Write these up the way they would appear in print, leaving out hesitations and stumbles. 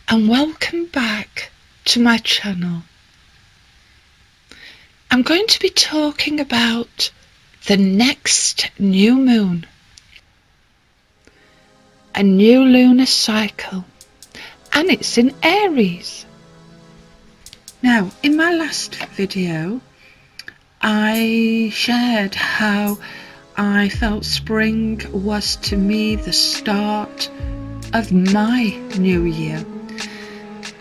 and welcome back to my channel. I'm going to be talking about the next new moon, a new lunar cycle, and it's in Aries. Now, in my last video, I shared how I felt spring was to me the start of my new year,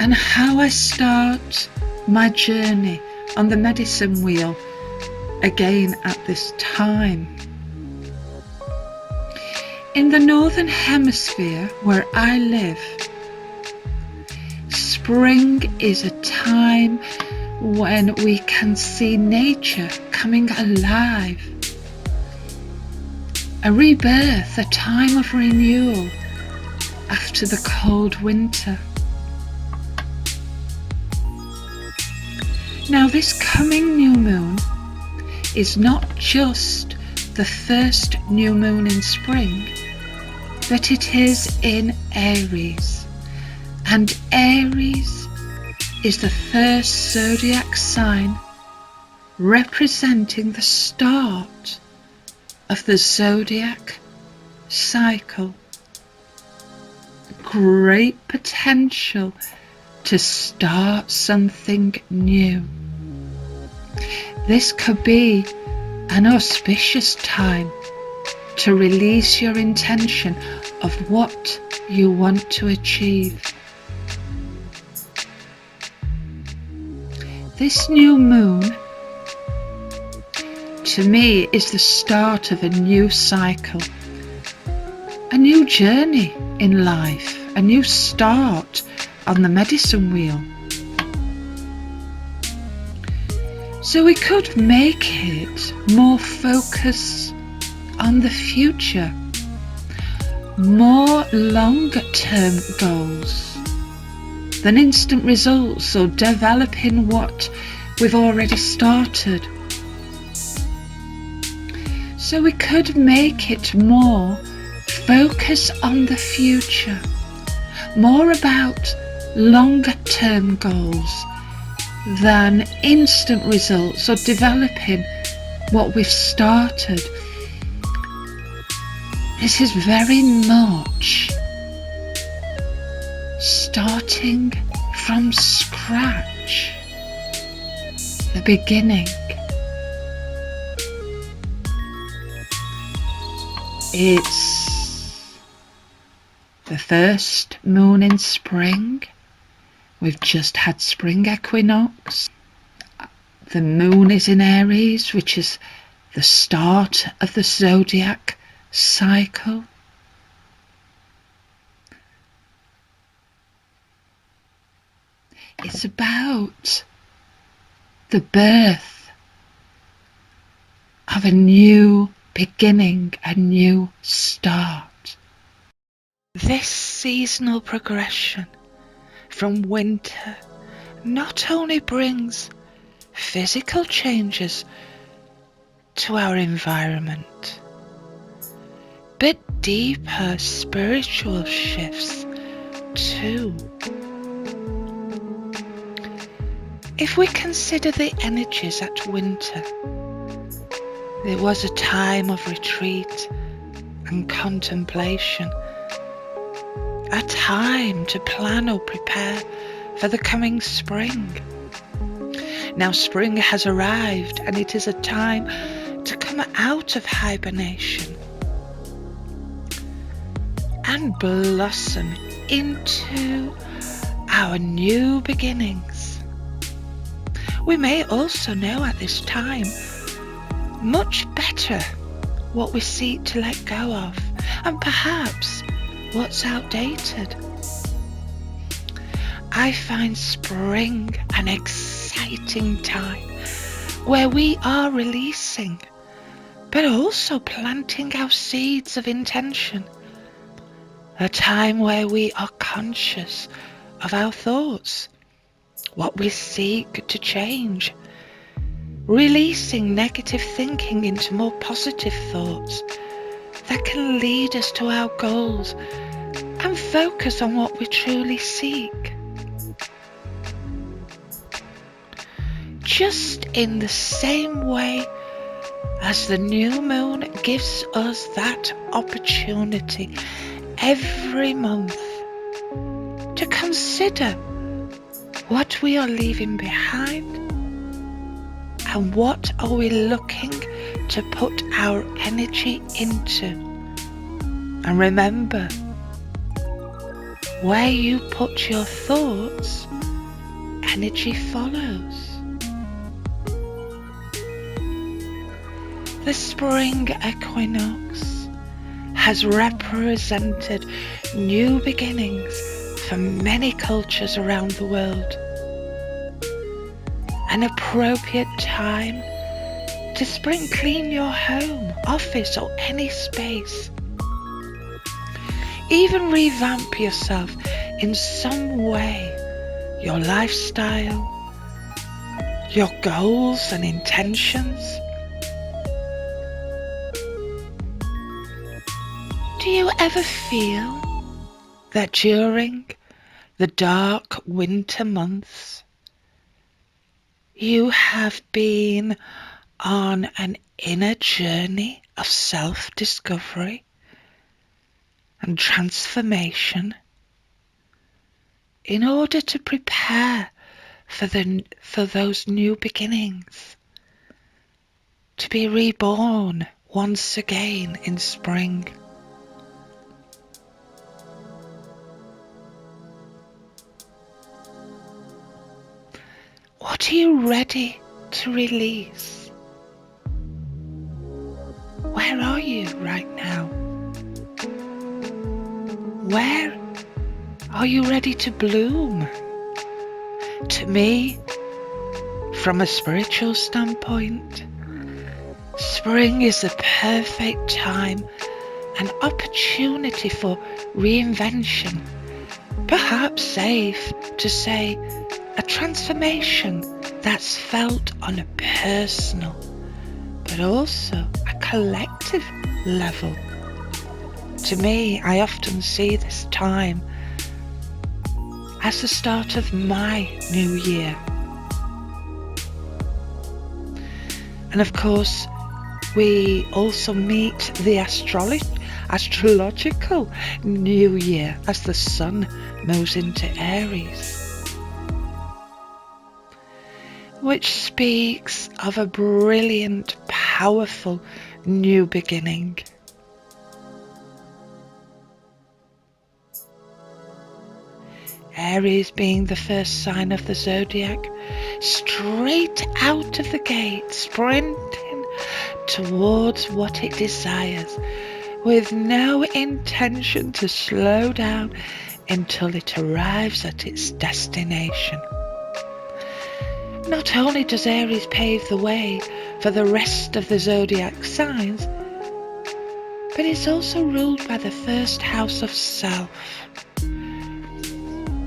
and how I start my journey on the medicine wheel again at this time. In the northern hemisphere where I live, spring is a time when we can see nature coming alive, a rebirth, a time of renewal after the cold winter. Now, this coming new moon is not just the first new moon in spring, but it is in Aries. And Aries is the first zodiac sign representing the start of the zodiac cycle. Great potential to start something new. This could be an auspicious time to release your intention of what you want to achieve. This new moon, to me, is the start of a new cycle, a new journey in life, a new start on the medicine wheel. So we could make it more focus on the future, more longer-term goals than instant results or developing what we've already started. So we could make it more focus on the future, more about longer-term goals than instant results or developing what we've started. This is very much starting from scratch, the beginning. It's the first moon in spring. We've just had spring equinox. The moon is in Aries, which is the start of the zodiac cycle. It's about the birth of a new beginning, a new start. This seasonal progression from winter not only brings physical changes to our environment, but deeper spiritual shifts too. If we consider the energies at winter, there was a time of retreat and contemplation, a time to plan or prepare for the coming spring. Now spring has arrived, and it is a time to come out of hibernation and blossom into our new beginnings. We may also know at this time much better what we seek to let go of, and perhaps what's outdated. I find spring an exciting time where we are releasing, but also planting our seeds of intention. A time where we are conscious of our thoughts, what we seek to change, releasing negative thinking into more positive thoughts that can lead us to our goals and focus on what we truly seek. Just in the same way as the new moon gives us that opportunity every month to consider what we are leaving behind and what are we looking to put our energy into. And remember, where you put your thoughts, energy follows. The spring equinox has represented new beginnings for many cultures around the world. An appropriate time to spring clean your home, office or any space. Even revamp yourself in some way, your lifestyle, your goals and intentions. Do you ever feel that during the dark winter months you have been on an inner journey of self-discovery and transformation in order to prepare for those new beginnings, to be reborn once again in spring? What are you ready to release? Where are you right now? Where are you ready to bloom? To me, from a spiritual standpoint, spring is the perfect time and opportunity for reinvention. Perhaps safe to say a transformation that's felt on a personal but also a collective level. To me, I often see this time as the start of my new year. And of course, we also meet the astrological new year as the sun moves into Aries, which speaks of a brilliant, powerful new beginning. Aries being the first sign of the zodiac, straight out of the gate, sprinting towards what it desires, with no intention to slow down until it arrives at its destination. Not only does Aries pave the way for the rest of the zodiac signs, but it's also ruled by the first house of self.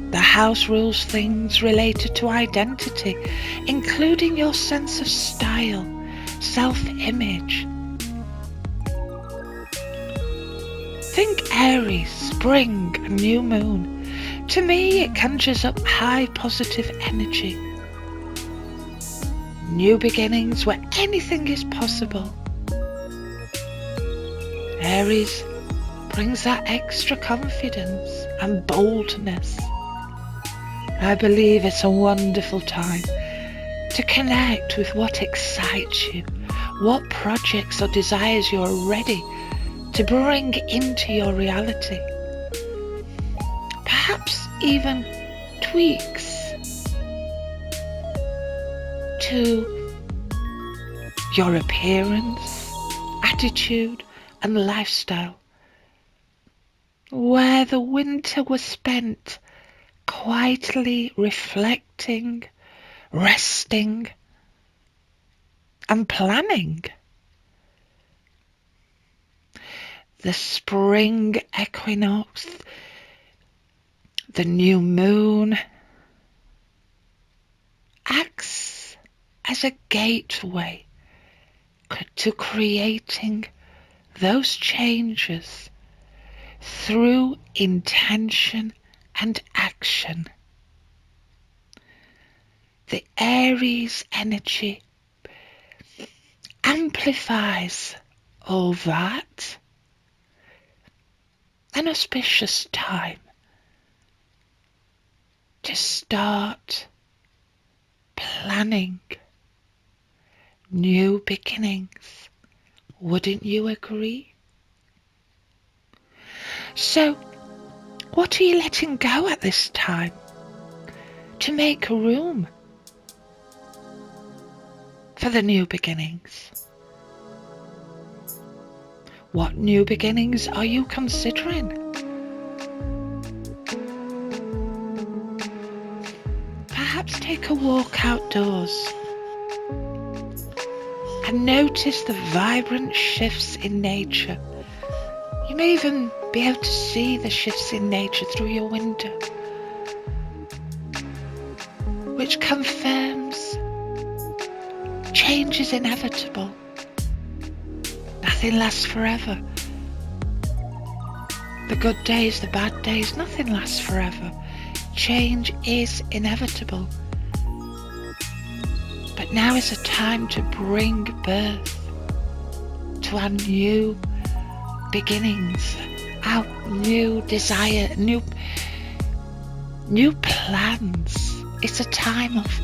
The house rules things related to identity, including your sense of style, self-image. Think Aries, spring, and new moon. To me, it conjures up high positive energy. New beginnings where anything is possible. Aries brings that extra confidence and boldness. I believe it's a wonderful time to connect with what excites you, what projects or desires you are ready to bring into your reality. Perhaps even tweaks to your appearance, attitude and lifestyle, where the winter was spent quietly reflecting, resting and planning. The spring equinox, the new moon, acts as a gateway to creating those changes through intention and action. The Aries energy amplifies all that. An auspicious time to start planning new beginnings. Wouldn't you agree? So, what are you letting go at this time to make room for the new beginnings? What new beginnings are you considering? Perhaps take a walk outdoors and notice the vibrant shifts in nature. You may even be able to see the shifts in nature through your window, which confirms change is inevitable. Nothing lasts forever. The good days, the bad days, nothing lasts forever. Change is inevitable. But now is a time to bring birth to our new beginnings, our new desire, new plans. It's a time of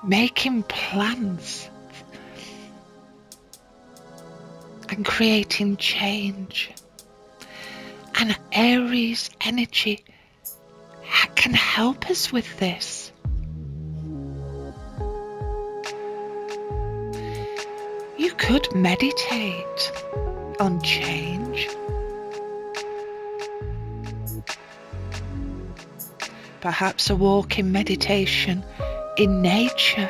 making plans and creating change. And Aries energy can help us with this. You could meditate on change. Perhaps a walk in meditation in nature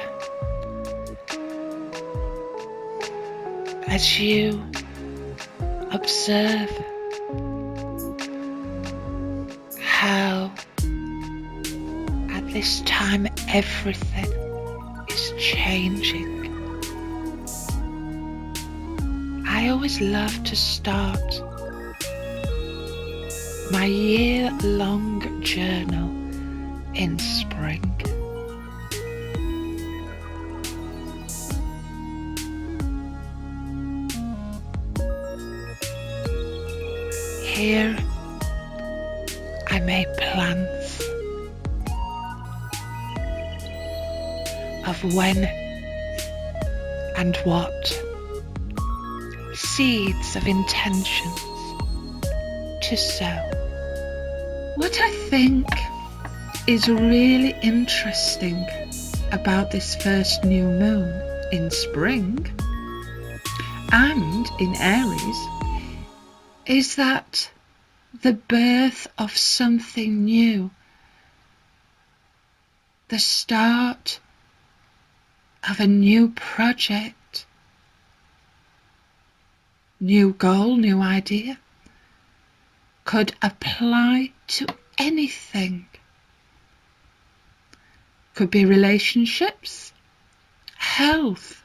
as you observe how at this time everything is changing. I always love to start my year-long journal in spring. Here I make plans of when and what, seeds of intentions to sow. What I think is really interesting about this first new moon in spring and in Aries is that the birth of something new, the start of a new project, new goal, new idea, could apply to anything. Could be relationships, health,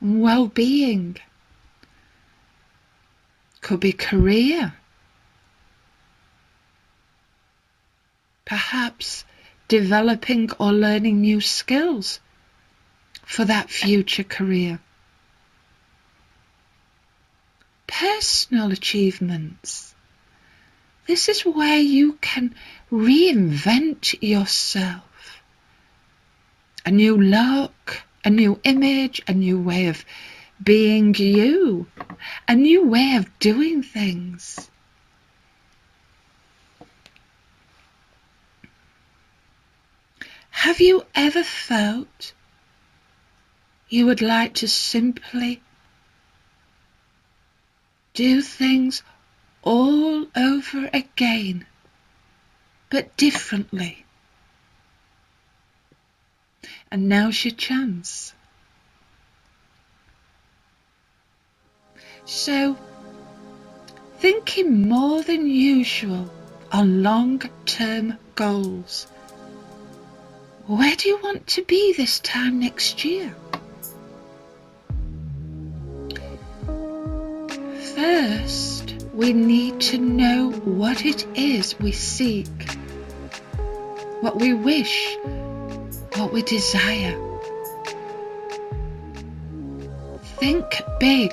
well-being. Could be career. Perhaps developing or learning new skills for that future career. Personal achievements. This is where you can reinvent yourself. A new look, a new image, a new way of being you, a new way of doing things. Have you ever felt you would like to simply do things all over again, but differently? And now's your chance. So, thinking more than usual on long-term goals. Where do you want to be this time next year? first, we need to know what it is we seek, what we wish, what we desire. Think big.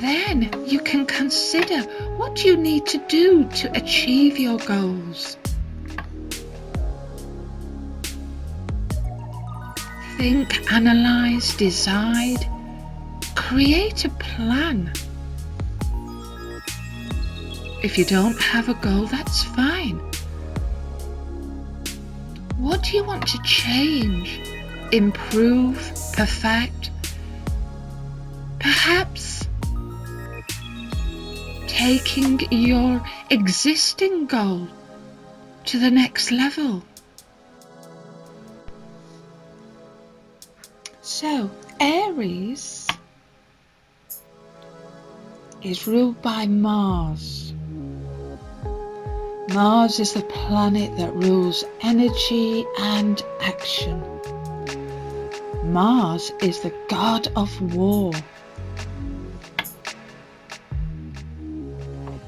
Then you can consider what you need to do to achieve your goals. Think, analyze, decide, create a plan. If you don't have a goal, that's fine. What do you want to change, improve, perfect? Perhaps taking your existing goal to the next level. So, Aries is ruled by Mars. Mars is the planet that rules energy and action. Mars is the god of war.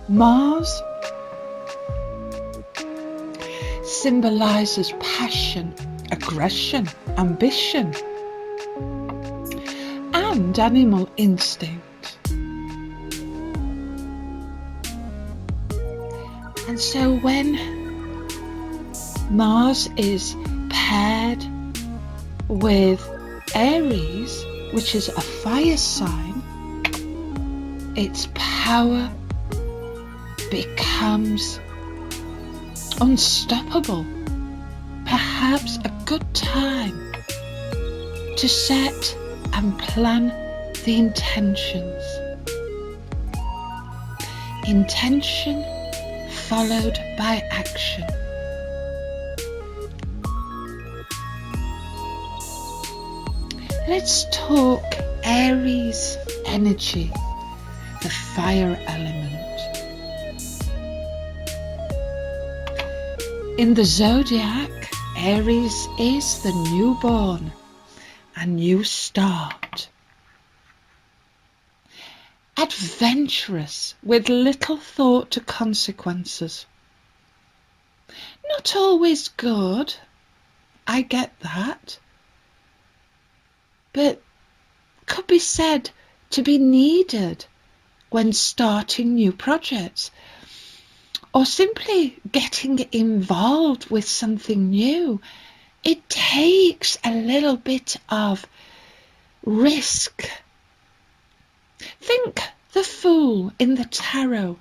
Mars symbolizes passion, aggression, ambition, and animal instinct. And so when Mars is paired with Aries, which is a fire sign, its power becomes unstoppable. Perhaps a good time to set and plan the intentions. Intention followed by action. Let's talk Aries energy, the fire element. In the zodiac, Aries is the newborn, a new start. Adventurous with little thought to consequences. Not always good, I get that, but could be said to be needed when starting new projects or simply getting involved with something new. It takes a little bit of risk. Think the Fool in the tarot.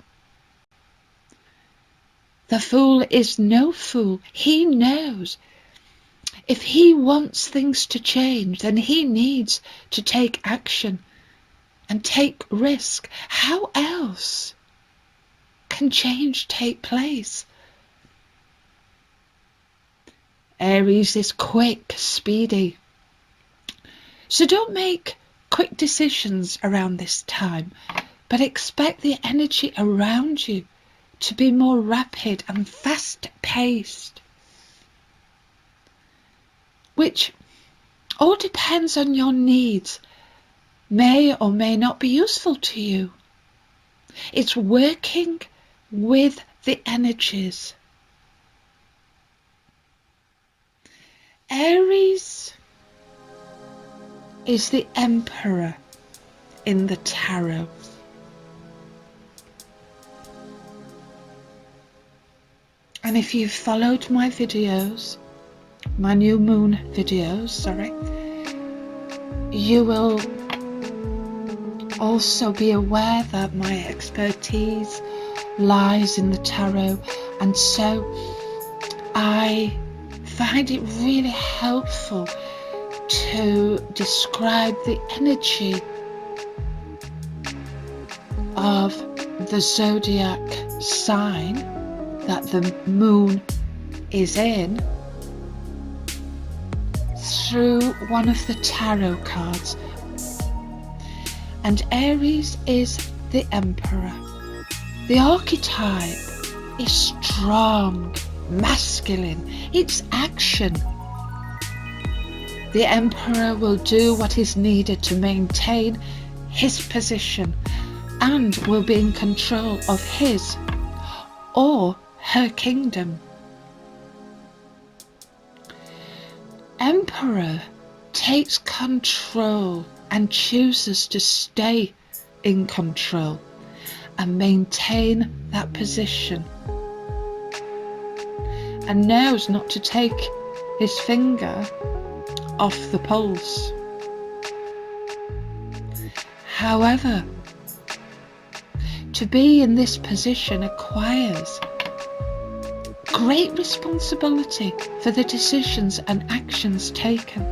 The Fool is no fool. He knows if he wants things to change, then he needs to take action and take risk. How else can change take place? Aries is quick, speedy. So don't make quick decisions around this time, but expect the energy around you to be more rapid and fast-paced, which all depends on your needs, may or may not be useful to you. It's working with the energies. Aries is the Emperor in the tarot. And if you've followed my videos, my new moon videos, you will also be aware that my expertise lies in the tarot, and so I find it really helpful to describe the energy of the zodiac sign that the moon is in through one of the tarot cards. And Aries is the Emperor. The archetype is strong, masculine, it's action. The Emperor will do what is needed to maintain his position and will be in control of his or her kingdom. Emperor takes control and chooses to stay in control and maintain that position, and knows not to take his finger off the pulse. However, to be in this position requires great responsibility for the decisions and actions taken.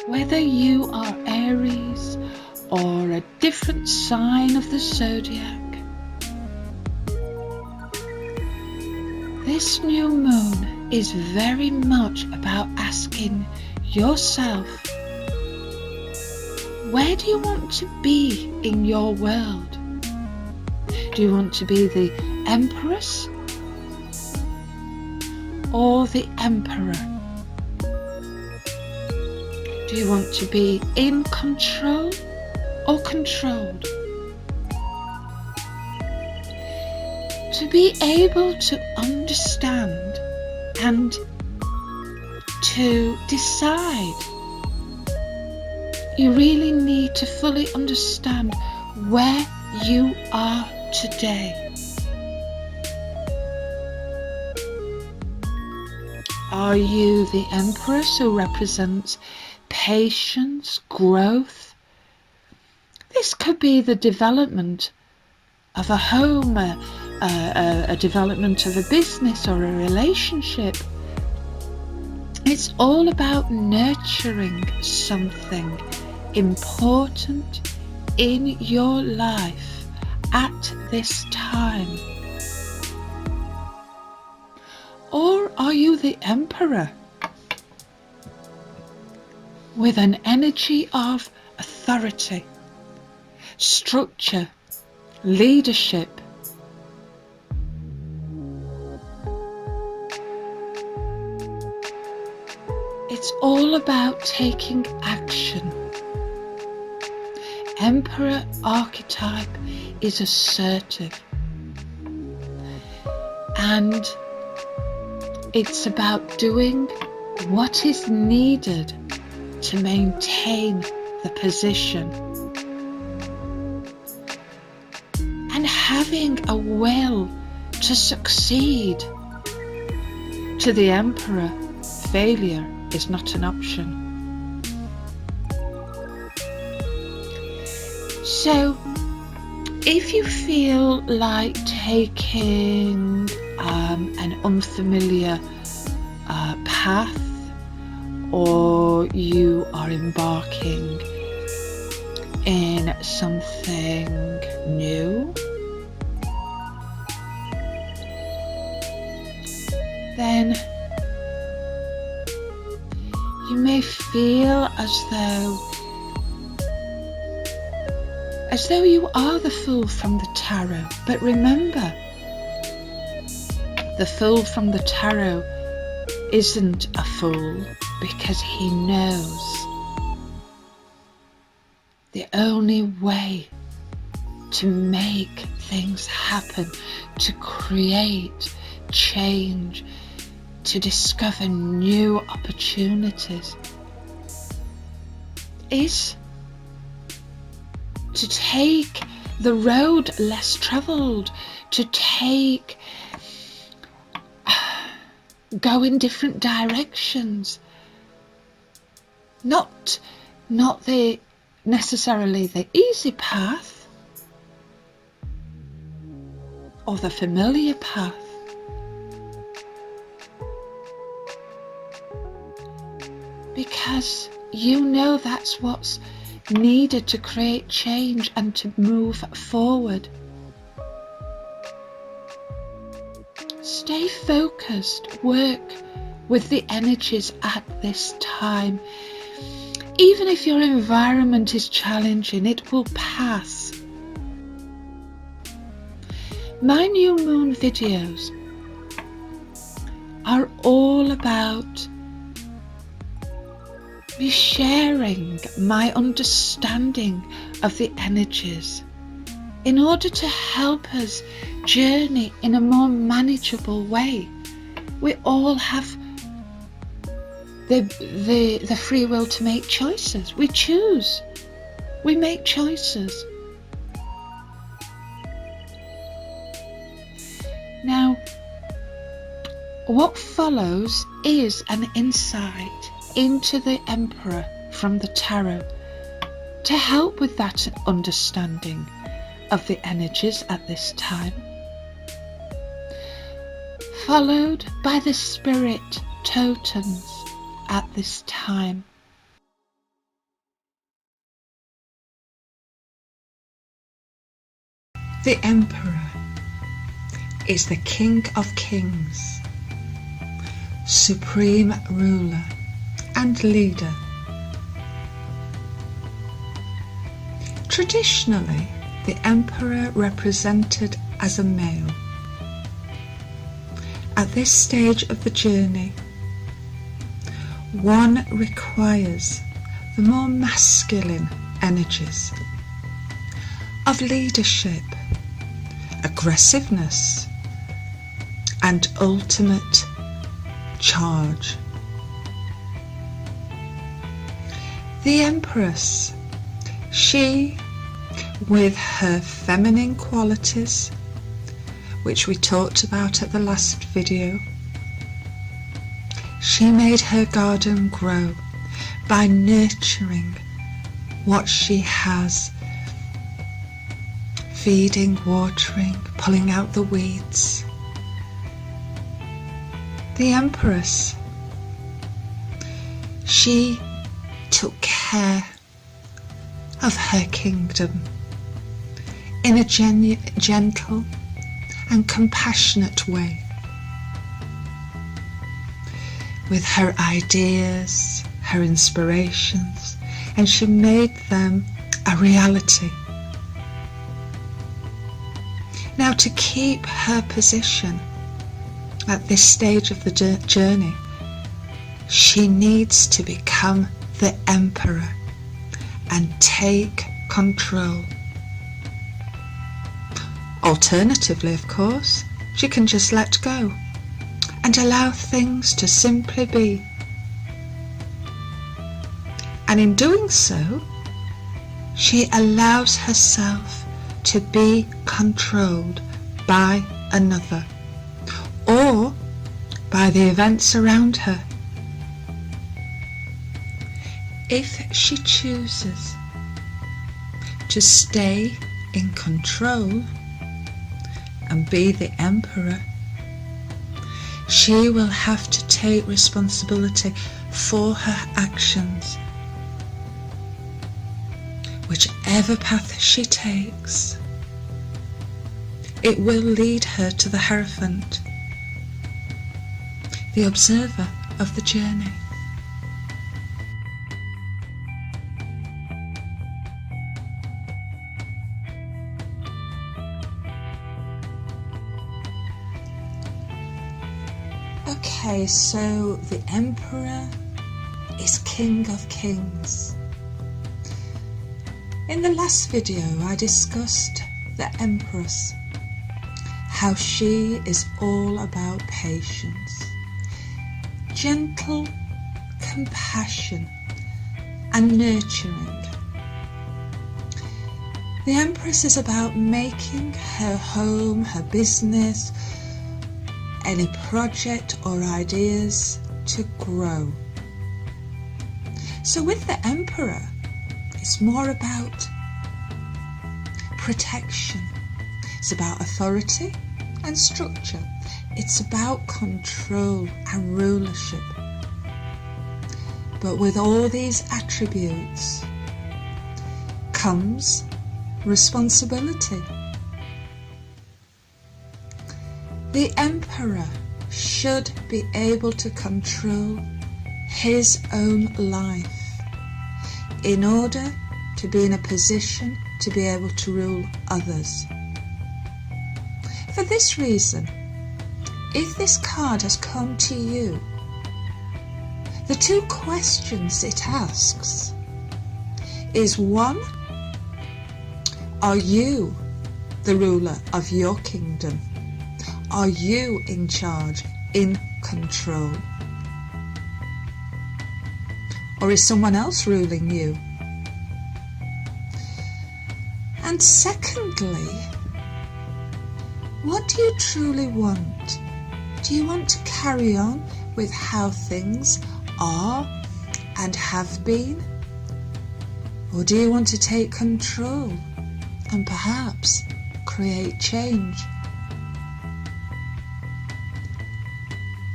Whether you are Aries or a different sign of the zodiac, this new moon is very much about asking yourself, where do you want to be in your world? Do you want to be the Empress or the Emperor? Do you want to be in control or controlled? To be able to understand and to decide, you really need to fully understand where you are today. Are you the Empress who represents patience, growth? This could be the development of a home, a development of a business or a relationship. It's all about nurturing something important in your life at this time. Or are you the Emperor with an energy of authority, structure, leadership? It's all about taking action. Emperor archetype is assertive, and it's about doing what is needed to maintain the position and having a will to succeed. To the Emperor, failure is not an option. So if you feel like taking an unfamiliar path, or you are embarking in something new, then you may feel as though you are the Fool from the Tarot. But remember, the Fool from the Tarot isn't a fool, because he knows the only way to make things happen, to create change, to discover new opportunities, is to take the road less travelled, to go in different directions, not necessarily the easy path or the familiar path, because you know that's what's needed to create change and to move forward. Stay focused, work with the energies at this time. Even if your environment is challenging, it will pass. My new moon videos are all about me sharing my understanding of the energies in order to help us journey in a more manageable way. We all have the free will to make choices. We choose. We make choices. Now, what follows is an insight into the Emperor from the Tarot to help with that understanding of the energies at this time, followed by the spirit totems at this time. The Emperor is the King of Kings, supreme ruler and leader. Traditionally, the Emperor represented as a male. At this stage of the journey, one requires the more masculine energies of leadership, aggressiveness, and ultimate charge. The Empress, she, with her feminine qualities, which we talked about at the last video, she made her garden grow by nurturing what she has, feeding, watering, pulling out the weeds. The Empress, she took care of her kingdom in a gentle and compassionate way, with her ideas, her inspirations, and she made them a reality. Now, to keep her position at this stage of the journey, she needs to become the Emperor and take control. Alternatively, of course, she can just let go and allow things to simply be. And in doing so, she allows herself to be controlled by another or by the events around her. If she chooses to stay in control and be the Emperor, she will have to take responsibility for her actions. Whichever path she takes, it will lead her to the Hierophant, the observer of the journey. Okay, so the Emperor is King of Kings. In the last video I discussed the Empress, how she is all about patience, gentle compassion and nurturing. The Empress is about making her home, her business, any project or ideas to grow. So with the Emperor, it's more about protection. It's about authority and structure. It's about control and rulership. But with all these attributes comes responsibility. The Emperor should be able to control his own life in order to be in a position to be able to rule others. For this reason, if this card has come to you, The two questions it asks is, one, are you the ruler of your kingdom? Are you in charge, in control? Or is someone else ruling you? And secondly, what do you truly want? Do you want to carry on with how things are and have been? Or do you want to take control and perhaps create change?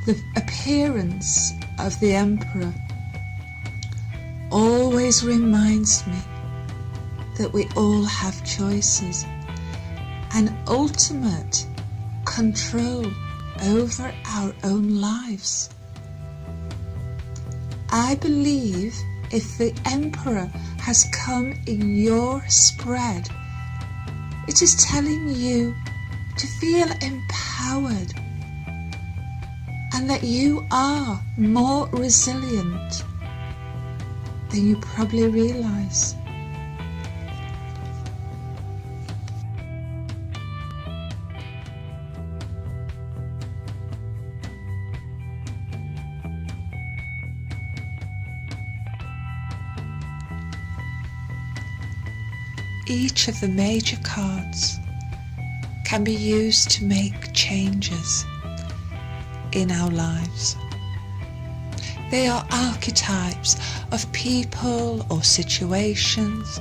The appearance of the Emperor always reminds me that we all have choices and ultimate control over our own lives. I believe if the Emperor has come in your spread, it is telling you to feel empowered and that you are more resilient than you probably realize. Each of the major cards can be used to make changes in our lives. They are archetypes of people or situations,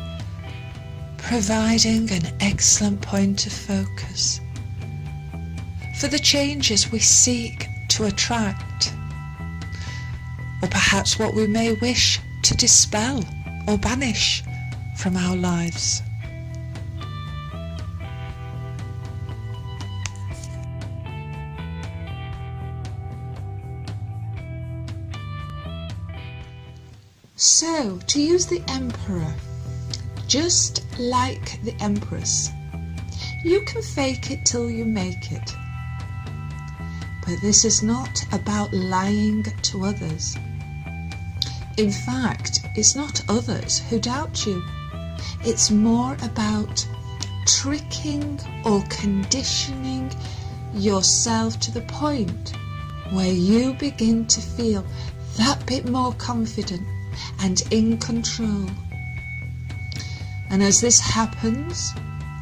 providing an excellent point of focus for the changes we seek to attract, or perhaps what we may wish to dispel or banish from our lives. So, to use the Emperor, just like the Empress, you can fake it till you make it. But this is not about lying to others. In fact, it's not others who doubt you. It's more about tricking or conditioning yourself to the point where you begin to feel that bit more confident and in control. And as this happens,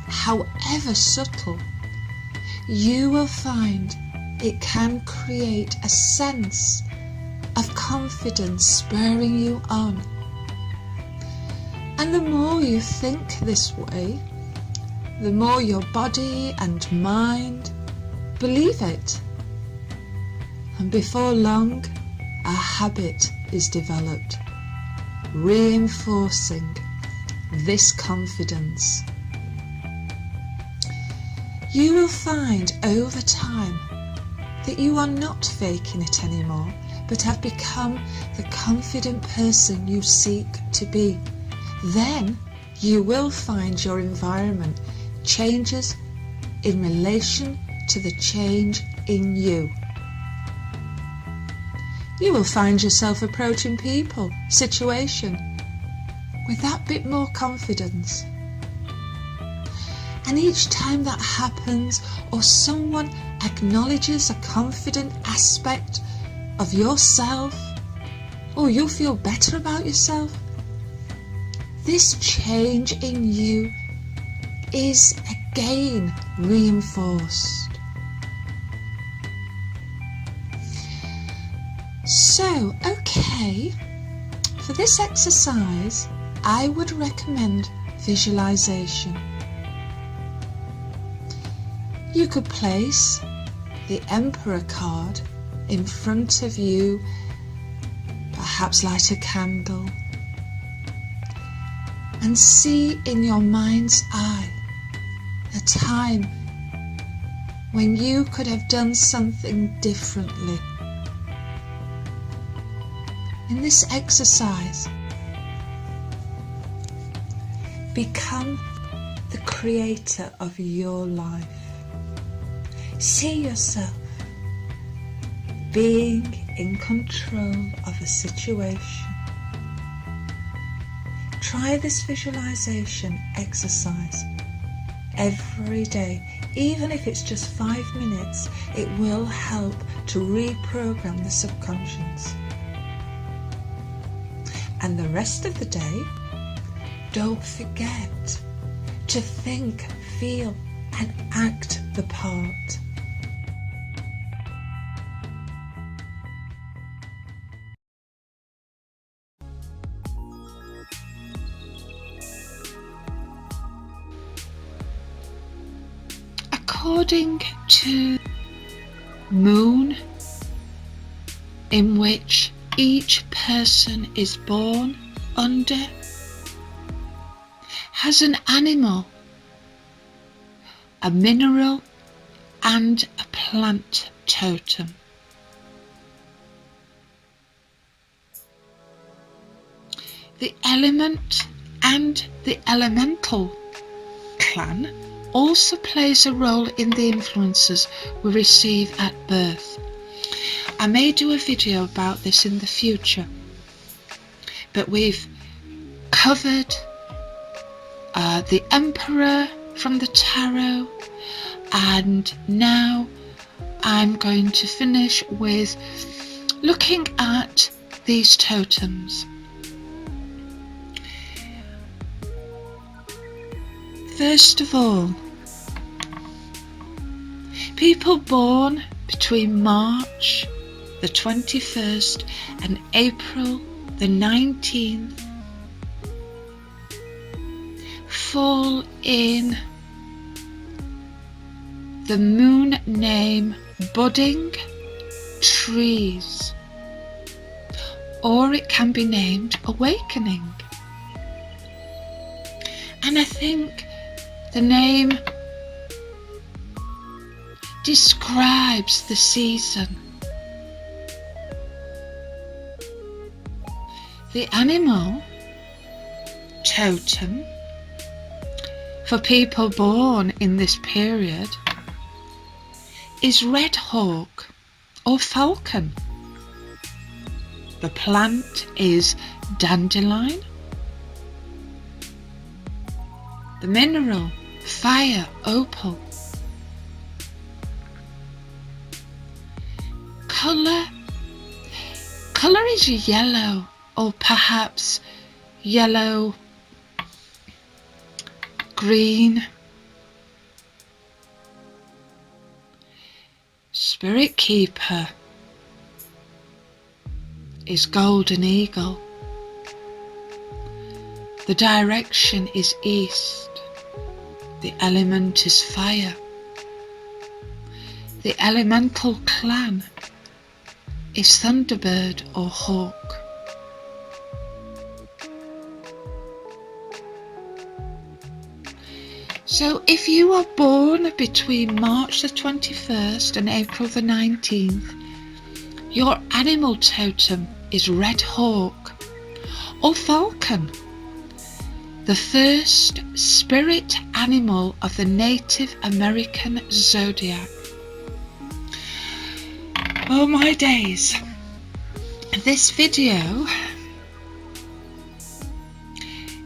however subtle, you will find it can create a sense of confidence spurring you on. And the more you think this way, the more your body and mind believe it. And before long, a habit is developed, reinforcing this confidence. You will find over time that you are not faking it anymore, but have become the confident person you seek to be. Then you will find your environment changes in relation to the change in you. You will find yourself approaching people, situation, with that bit more confidence. And each time that happens, or someone acknowledges a confident aspect of yourself, or you feel better about yourself, this change in you is again reinforced. So, okay, for this exercise, I would recommend visualization. You could place the Emperor card in front of you, perhaps light a candle, and see in your mind's eye a time when you could have done something differently. In this exercise, become the creator of your life. See yourself being in control of a situation. Try this visualization exercise every day. Even if it's just 5 minutes, it will help to reprogram the subconscious. And the rest of the day, don't forget to think, feel, and act the part. According to moon, in which each person is born under, has an animal, a mineral, and a plant totem. The element and the elemental clan also plays a role in the influences we receive at birth. I may do a video about this in the future, but we've covered the Emperor from the Tarot, and now I'm going to finish with looking at these totems. First of all, people born between March the 21st and April the 19th fall in the moon name budding trees, or it can be named awakening. And I think the name describes the season. The animal totem for people born in this period is red hawk or falcon. The plant is dandelion. The mineral, fire opal. Colour is yellow, or perhaps yellow green. Spirit keeper is golden eagle. The direction is east. The element is fire. The elemental clan is thunderbird or hawk. So if you are born between March the 21st and April the 19th, your animal totem is red hawk or falcon, the first spirit animal of the Native American zodiac. Oh my days. This video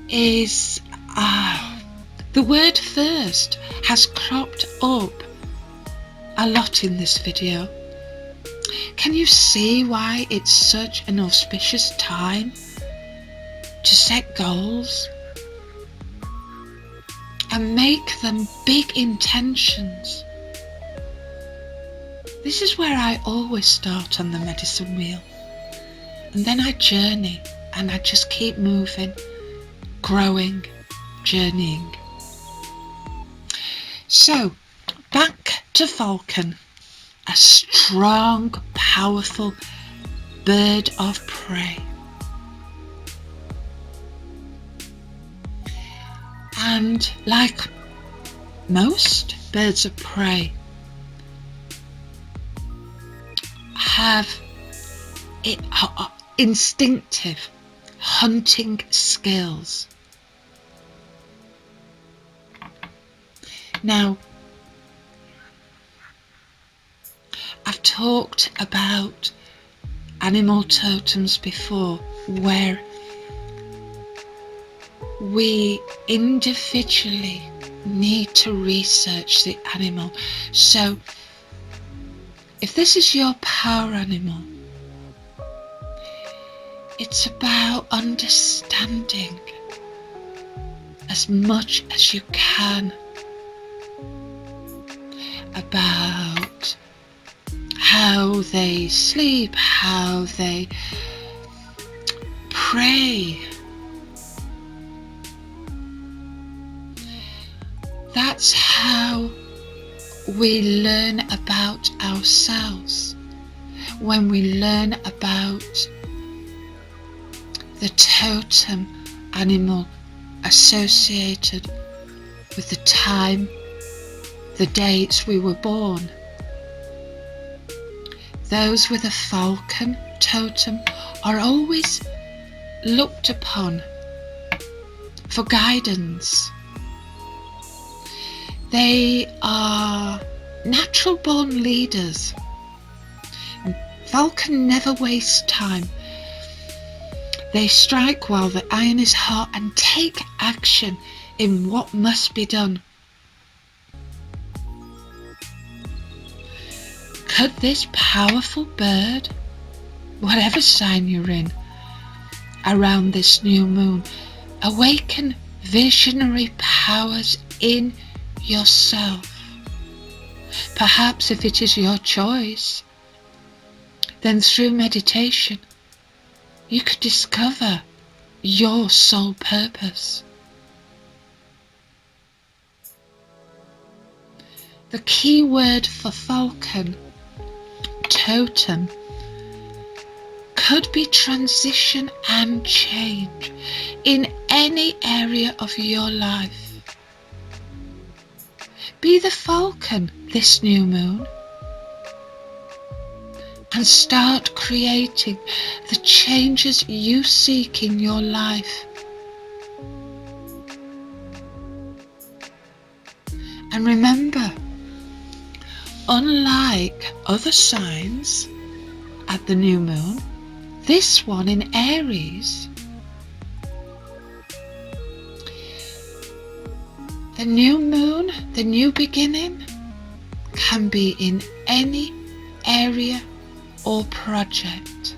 is the word first has cropped up a lot in this video. Can you see why it's such an auspicious time to set goals and make them big intentions? This is where I always start on the medicine wheel, and then I journey and I just keep moving, growing, journeying. So back to falcon, a strong, powerful bird of prey. And like most birds of prey, have instinctive hunting skills. Now, I've talked about animal totems before, where we individually need to research the animal. So if this is your power animal, it's about understanding as much as you can about how they sleep, how they pray. That's how we learn about ourselves, when we learn about the totem animal associated with the time, the dates we were born. Those with a falcon totem are always looked upon for guidance. They are natural born leaders. Falcon never waste time. They strike while the iron is hot and take action in what must be done. Could this powerful bird, whatever sign you're in, around this new moon, awaken visionary powers in yourself? Perhaps if it is your choice, then through meditation you could discover your soul purpose. The key word for falcon totem could be transition and change in any area of your life. Be the falcon this new moon and start creating the changes you seek in your life. And remember, unlike other signs at the new moon, this one in Aries, the new moon, the new beginning, can be in any area or project.